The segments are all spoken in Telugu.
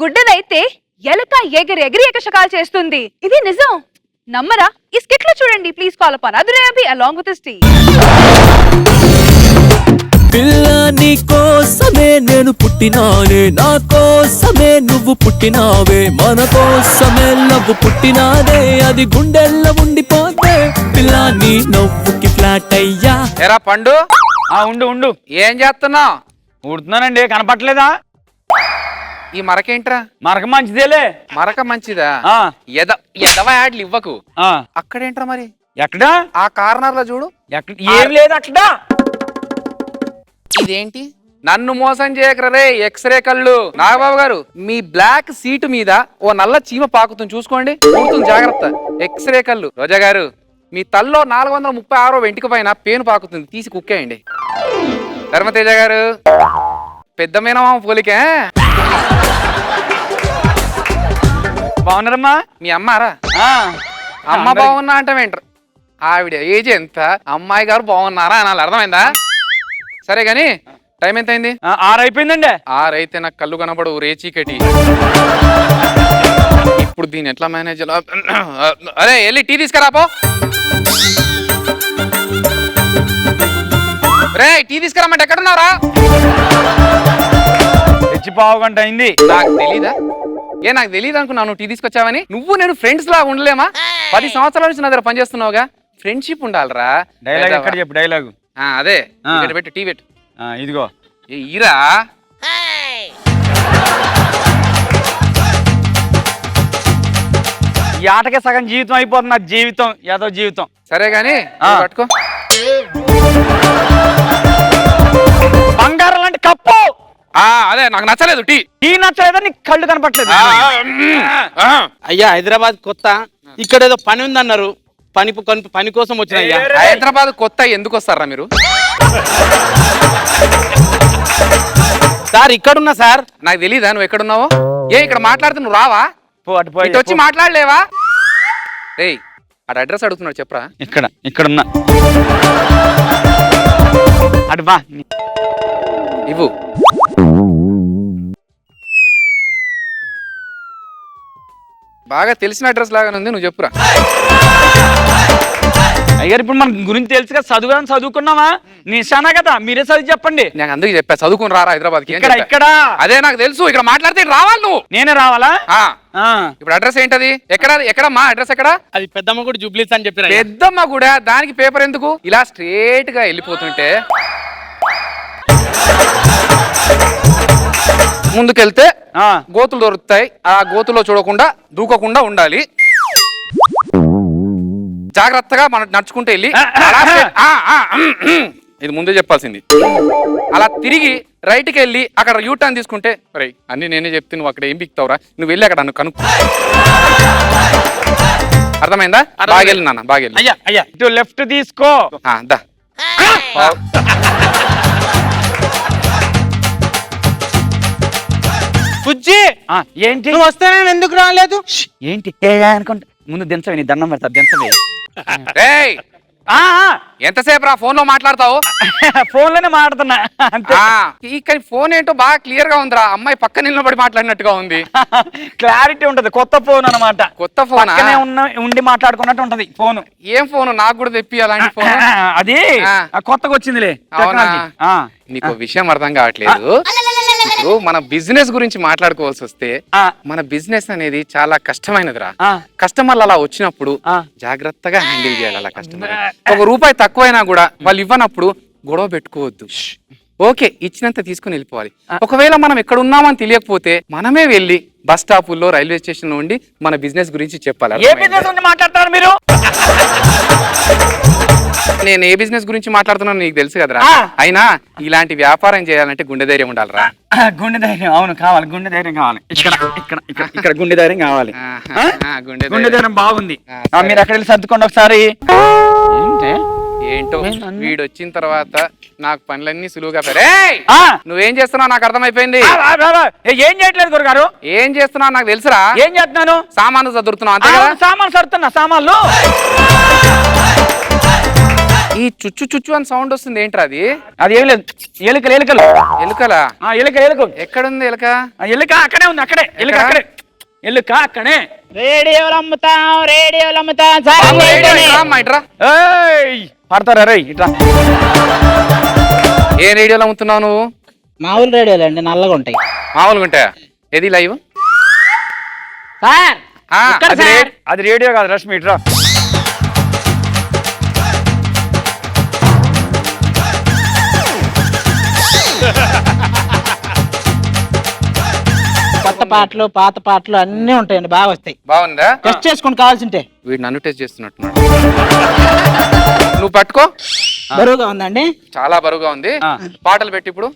గుడ్డదైతే ఎలక ఎగిరి ఎగిరి ఎకశకాలు చేస్తుంది. ఇది నిజం. నమ్మరా? ఈ స్కిట్ లో చూడండి. ప్లీజ్ కాల్ అపాన్ అదురేబి అలాంగ్ విత్ హిస్ టీ. పిల్ల నీ కోసమే నేను పుట్టినానే, నా కోసమే నువ్వు పుట్టినావే, మన కోసమే లవ్వు పుట్టినాదే, అది గుండెల్లో ఉండిపోతే పిల్ల నీ నవ్వుకి ఫ్లాట్ అయ్యా. ఎరా పండు, ఉండు ఉండు. ఏం చేస్తున్నావు? ఉడుతున్నానండి, కనపట్లేదా? ఈ మరకేంట్రా? మరక మంచిదేలే. మరక మంచిదా? ఎదవ యాడ్లు ఇవ్వకు. అక్కడేంట్రా మరి? ఎక్కడా? ఆ కార్నర్ లో చూడు. ఏం లేదు అక్కడ. ఇదేంటి? నన్ను మోసం చేయకరే ఎక్స్రే కళ్ళు. నాగబాబు గారు, మీ బ్లాక్ సీటు మీద ఓ నల్ల చీమ పాకుతుంది, చూసుకోండి. జాగ్రత్త. ఎక్స్రే కళ్ళు. రోజా గారు, మీ తల్లో 436 వెంటిక పైన పేను పాకుతుంది, తీసి కుక్కేయండి. ధర్మతేజ గారు, పెద్ద మీనమామ పోలికే. బాగున్నారమ్మా? మీ అమ్మారా? అమ్మ బాగున్నా అంటే వింటారు. ఆవిడ ఏజ్ ఎంత, అమ్మాయి గారు బాగున్నారా అనాలి. అర్థమైందా? సరే గాని టైం ఎంత అయింది? 6 అయిపోయిందండి. 6 అయితే నాకు కళ్ళు కనపడు రేచీకటి. ఇప్పుడు దీన్ని ఎట్లా మేనేజ్? అరే వెళ్ళి టీ తీసుకురాపో. రే టీ తీసుకురామంటే ఎక్కడున్నారా? తెచ్చి 1/2 గంట అయింది. నాకు తెలీదా? నాకు తెలియదు అనుకున్నావు నువ్వు టీ తీసుకొచ్చావని. నువ్వు నేను ఫ్రెండ్స్ లాగా ఉండలేమా? 10 సంవత్సరాల నుంచి నా దగ్గర పనిచేస్తున్నావుగా. ఫ్రెండ్షిప్ ఉండాలిరా. డైలాగ్ ఎక్కడ చెప్పు? డైలాగు అదే పెట్టు, టీ పెట్టు. ఇదిగో ఈరా. ఈ ఆటకే సగం జీవితం అయిపోతుంది నా జీవితం, ఏదో జీవితం. సరే గాని పట్టుకో. బంగారం లాంటి కప్పు. అదే నాకు నచ్చలేదు. టీ నచ్చలేదా? నీకు కళ్ళు కనపట్లేదు. అయ్యా హైదరాబాద్ కొత్త, ఇక్కడ ఏదో పని ఉందన్నారు, పని కోసం వచ్చిన. అయ్యా హైదరాబాద్ కొత్త ఎందుకు వస్తారా మీరు? సార్ ఇక్కడున్నా సార్. నాకు తెలీదా నువ్వు ఎక్కడున్నావో? ఇక్కడ మాట్లాడితే నువ్వు రావా? ఇటు వచ్చి మాట్లాడలేవా? రేయ్ అటు అడ్రస్ అడుగుతున్నాడు, చెప్పరా. ఇక్కడున్నా. అటు బా ఇవ్వు. బాగా తెలిసిన అడ్రస్ లాగానే ఉంది, నువ్వు చెప్పురా. అయ్యారు ఇప్పుడు మన గురించి తెలుసుగా, చదువుకున్నావా? నిశానా కదా, మీరే చదివి చెప్పండి. నేను అందుకే చెప్పా చదువుకుని రారా హైదరాబాద్ కి. ఇక్కడ అదే నాకు తెలుసు. ఇక్కడ మాట్లాడితే రావాలి నువ్వు. నేనే రావాలా? ఇప్పుడు అడ్రస్ ఏంటది? ఎక్కడమ్మా అడ్రస్ ఎక్కడ? అది పెద్దమ్మ కూడా జూబ్లీస్ అని చెప్పారు. పెద్దమ్మ కూడా దానికి పేపర్ ఎందుకు? ఇలా స్ట్రేట్ గా వెళ్ళిపోతుంటే ముందుకెళ్తే గోతులు దొరుకుతాయి. ఆ గోతులో చూడకుండా దూకకుండా ఉండాలి. జాగ్రత్తగా మనం నడుచుకుంటూ వెళ్ళి ఇది ముందే చెప్పాల్సింది. అలా తిరిగి రైట్కి వెళ్ళి అక్కడ యూటర్న్ తీసుకుంటే, అన్ని నేనే చెప్తే నువ్వు అక్కడ ఏం బిక్తావురా? నువ్వు వెళ్ళి అక్కడ నన్ను కనుక్కో. అర్థమైందా? బాగెళ్ళి నాన్న, బాగెళ్ళి. అయ్యా అయ్యా ఇటు లెఫ్ట్ తీసుకో. దా. బుజ్జి, ఏంటి నువ్వు వస్తానే ఎందుకు రాలేదు? ఏంటి అనుకుంటా. ముందు దించవే, నీ దండం పెడతా, దించవే. ఎంతసేపు రా ఫోన్ లో మాట్లాడతావు? ఫోన్ లోనే మాట్లాడుతున్నా అంతే. ఇక్కడ ఫోన్ ఏంటో బాగా క్లియర్ గా ఉందిరా. అమ్మాయి పక్క నిలబడి మాట్లాడినట్టుగా ఉంది. క్లారిటీ ఉంటది. కొత్త ఫోన్ అన్నమాట. కొత్త ఫోన్ ఉండి మాట్లాడుకున్నట్టు ఉంటది ఫోన్. ఏం ఫోన్? నాకు కూడా తెప్పి అలాంటి ఫోన్. అది కొత్తగా వచ్చిందిలే. నీకు విషయం అర్థం కావట్లేదు. ఇప్పుడు మన బిజినెస్ గురించి మాట్లాడుకోవాల్సి వస్తే, మన బిజినెస్ అనేది చాలా కష్టమైనదిరా. కస్టమర్లు అలా వచ్చినప్పుడు జాగ్రత్తగా హ్యాండిల్ చేయాలి. అలా కస్టమర్ ₹1 తక్కువైనా కూడా వాళ్ళు ఇవ్వనప్పుడు గొడవ పెట్టుకోవద్దు. ఓకే, ఇచ్చినంత తీసుకుని వెళ్ళిపోవాలి. ఒకవేళ మనం ఎక్కడ ఉన్నామని తెలియకపోతే మనమే వెళ్ళి బస్ స్టాపుల్లో, రైల్వే స్టేషన్ లో ఉండి మన బిజినెస్ గురించి చెప్పాలి. ఏ బిజినెస్ గురించి మాట్లాడతారు మీరు? నేను ఏ బిజినెస్ గురించి మాట్లాడుతున్నాను నీకు తెలుసు కదరా. అయినా ఇలాంటి వ్యాపారం చేయాలంటే గుండె ధైర్యం ఉండాలిరా. గుండె ధైర్యం, అవును కావాలి. గుండె ధైర్యం కావాలి. ఇక్కడ గుండె ధైర్యం కావాలి. గుండె ధైర్యం బాగుంది. మీరు అక్కడ వెళ్ళి సర్దుకోండి ఒకసారి. ఏంటో వీడు వచ్చిన తర్వాత నాకు పనులన్నీ సులువుగా నువ్వేం చేస్తున్నావు నాకు అర్థమైపోయింది. ఏం చేయట్లేదు గురుగారు. ఏం చేస్తున్నావు నాకు తెలుసురా. ఏం చేస్తున్నాను? సామాన్లు సర్దుతున్నావు అంతే కదా? సామాన్లు సర్దుతున్నా. సామాన్లు ఈ చుచ్చు చుచ్చు అని సౌండ్ వస్తుంది ఏంట్రా అది? అది ఏం లేదు, ఎలుకలు ఎలుకలు. ఎలుకలా? ఎలుక ఎలుక. ఎక్కడుంది ఎలుక? ఎలుక అక్కడే ఉంది, అక్కడే ఎలుక అక్కడే. ఎలుక అక్కడే. రేడియోలు అమ్ముతాం పడతారా రే ఇట్లా. ఏ రేడియోలో అమ్ముతున్నావు నువ్వు? మామూలు రేడియోలు అండి, నల్లగా ఉంటాయి. మామూలుగా ఉంటాయా? ఏది లైవ్? సార్ అది రేడియో కాదు రష్మి, ఇట్రా. కొత్త పాటలు పాత పాటలు అన్ని ఉంటాయండి, బాగా వస్తాయి. బాగుందా? టెస్ట్ చేసుకుని కావాల్సింటే. వీడు నన్ను టెస్ట్ చేస్తున్నట్టున్నాడు. నువ్వు పట్టుకో. బరువుగా ఉందండి, చాలా బరువుగా ఉంది. పాటలు పెట్టి ఇప్పుడు.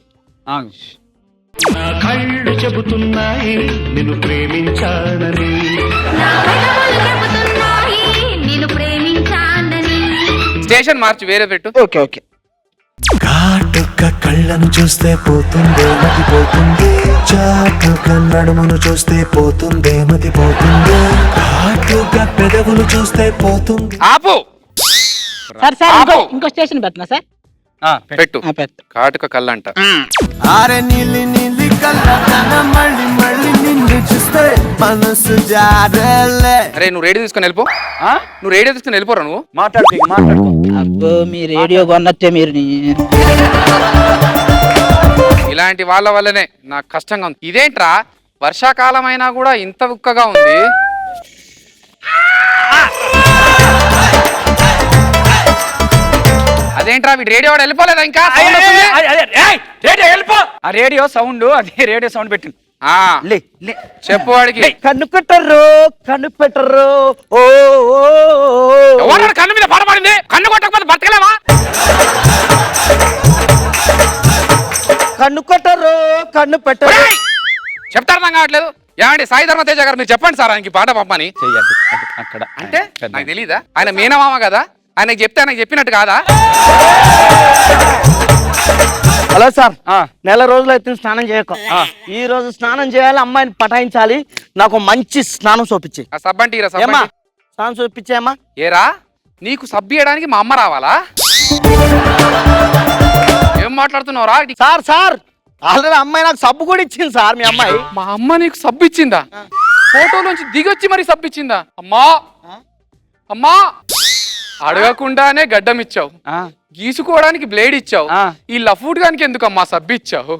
కళ్ళు చెబుతున్నాయి నిన్ను ప్రేమించానని, స్టేషన్ మార్చి వేరే పెట్టు. Okay okay. కాటుక కళ్ళను చూస్తే పోతుందే మతి పోతుంది, చాటుగా నడుమును చూస్తే పోతుందే మతి పోతుంది, కాటుగా పెదవులు చూస్తే పోతుంది. ఆపు. సార్ సార్ ఇంకో స్టేషన్ పెట్టనా సార్? పెట్టు. పెట్టు. కాటుక కళ్ళంట. అరే నీలి నీలి కళ్ళ మళ్ళీ మళ్ళీ నిన్ను చూస్తే మనసు జారేలే. అరే నువ్వు రేడియో తీసుకొని వెళ్ళిపో. నువ్వు రేడియో తీసుకొని వెళ్ళిపోరా నువ్వు. మాట్లాడుకో. అబ్బో మీ రేడియో కొన్నట్టే మీరు. ఇలాంటి వాళ్ళ వల్లనే నాకు కష్టంగా ఉంది. ఇదేంట్రా వర్షాకాలం అయినా కూడా ఇంత ఉక్కగా ఉంది. అదేంట్రా వీడు రేడియో వాడు వెళ్ళిపోలేదా ఇంకా? ఆ రేడియో సౌండ్, అది రేడియో సౌండ్ పెట్టింది. చెప్పు వాడికి. కన్ను పెట్టరు. ఓ ఎవరు కన్ను మీద పడబడింది? కన్ను కొట్టకపోతే బతకలేవా? కన్ను పెట్టరు. చెప్తా అర్థం కావట్లేదు. ఏమండి సాయి ధర్మ తేజ గారు మీరు చెప్పండి సార్ ఆయనకి పాట పంపని. అక్కడ అంటే నాకు తెలీదా? ఆయన మీనమామ కదా, ఆయనకి చెప్తే ఆయనకు చెప్పినట్టు కాదా? హలో సార్, నెల రోజులు అయితే స్నానం చేయక, ఈ రోజు స్నానం చేయాలి, అమ్మాయిని పటాయించాలి, నాకు మంచి స్నానం చూపించి. ఆ సబ్బంటి స్నానం చూపించేమ్మా. ఏరా నీకు సబ్బియడానికి మా అమ్మ రావాలా? ఏం మాట్లాడుతున్నావురా? సార్ ఆల్రెడీ అమ్మాయి నాకు సబ్బు కూడా ఇచ్చింది సార్, మీ అమ్మాయి. మా అమ్మ నీకు సబ్బు ఇచ్చిందా? ఫోటోలోంచి దిగొచ్చి మరి సబ్బు ఇచ్చిందా? అమ్మా అడగకుండానే గడ్డం ఇచ్చావు, గీసుకోవడానికి బ్లేడ్ ఇచ్చావు, ఈ లఫూట్ గానికి ఎందుకమ్మా సబ్బు ఇచ్చావు?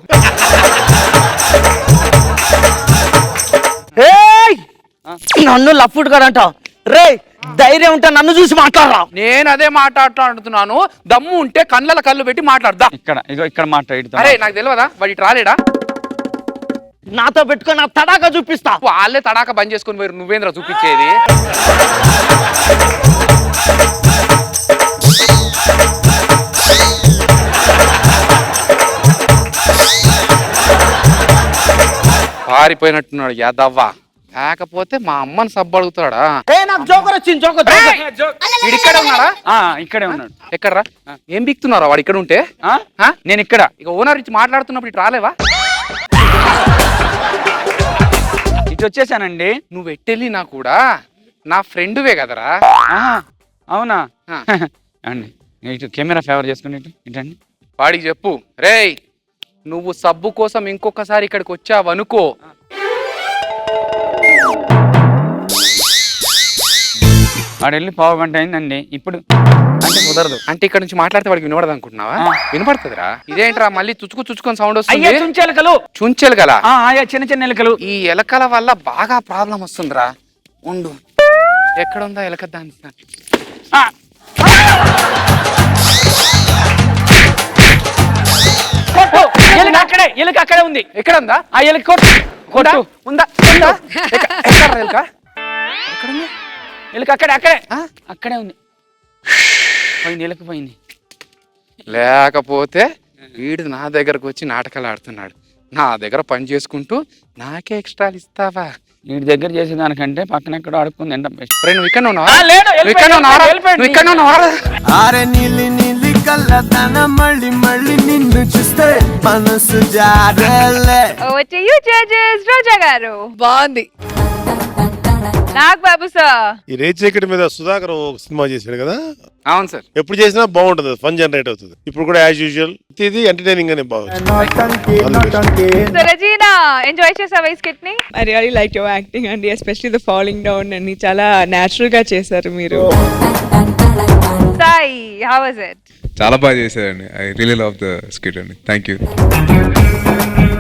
నన్ను లఫ్ట్ గారు అంటావు రే? ధైర్యం ఉంటే నన్ను చూసి మాట్లాడరా. నేను అదే మాట్లాడుతున్నాను. దమ్ము ఉంటే కళ్ళ కళ్ళు పెట్టి మాట్లాడదా. ఇక్కడ మాట్లాడుతా. అరే నాకు తెలియదా వాడి రాలేడా? నాతో పెట్టుకొని నా తడాక చూపిస్తా. వాళ్ళే తడాక బంద్ చేసుకుని పోయి నువ్వేంద్ర చూపించేది? పారిపోయినట్టున్నాడు యాదవ్వా. లేకపోతే మా అమ్మని సబ్బు అడుగుతాడా? నాకు జోకర్ వచ్చింది, ఇక్కడే ఉన్నాడా? ఇక్కడే ఉన్నాడు. ఎక్కడరా? ఏం బిక్తున్నారా వాడు ఇక్కడ ఉంటే? నేను ఇక్కడ ఇక ఓనర్ ఇచ్చి మాట్లాడుతున్నప్పుడు ఇటు రాలేవా? ఇటు వచ్చేసానండి. నువ్వు ఎట్టెళ్ళినా కూడా నా ఫ్రెండ్వే కదరా. అవునా అండి. ఇటు కెమెరా ఫేవర్ చేసుకుని ఇటండి. వాడికి చెప్పు, రేయ్ నువ్వు సబ్బు కోసం ఇంకొకసారి ఇక్కడికి వచ్చావనుకో, వాడు వెళ్ళి పావు గంట అయిందండి. ఇప్పుడు అంటే కుదరదు. అంటే ఇక్కడ నుంచి మాట్లాడితే వాడికి వినపడదు అనుకుంటున్నావా? వినపడుతుందిరా. ఇదేంట్రా మళ్ళీ చుచ్చుకొని సౌండ్ వస్తుంది? చుంచెలు గల చిన్న చిన్న ఎలుకలు. ఈ ఎలకల వల్ల బాగా ప్రాబ్లం వస్తుందిరా. ఉండు, ఎక్కడుందా ఎలక? దాని ఎలుక అక్కడే ఉంది. ఎక్కడ ఉందా ఆ ఎలుక? కొట్టు. ఉందా? ఎలుక ఎలుక అక్కడే అక్కడే ఉంది. పోయింది, ఎలుక పోయింది. లేకపోతే వీడు నా దగ్గరకు వచ్చి నాటకాలు ఆడుతున్నాడు. నా దగ్గర పని చేసుకుంటూ నాకే ఎక్స్ట్రాలు ఇస్తావా? వీడి దగ్గర చేసేదానికంటే పక్కన ఎక్కడో అడుక్కుంది ఎంత బెస్ట్. నువ్వు ఇక్కడ ఉన్నావా? అరే నీలి నీలి కళ్ళ మళ్ళీ మళ్ళీ నిన్ను చూస్తే మనసు జారేలే. రోజా గారు బాగుంది. నాగ్ బాబు సార్. ఈ రేచీకటి మీద సుధాకర్ ఒక సినిమా చేశాడు కదా, అవును సార్. ఎప్పుడు చేసినా బాగుంటది, ఫన్ జనరేట్ అవుతుంది. ఇప్పుడు కూడా యాజ్ యూజువల్ ఇది ఎంటర్టైనింగ్ అనే బాగుంది. సో రెజీనా, ఎంజాయ్ చేసావా ఈ స్కిట్ ని? I really liked your acting and especially the falling down and చాలా natural గా చేశారు మీరు. Sai, how was it? చాలా బాగా చేశారండి. I really love the skit అండి. Thank you.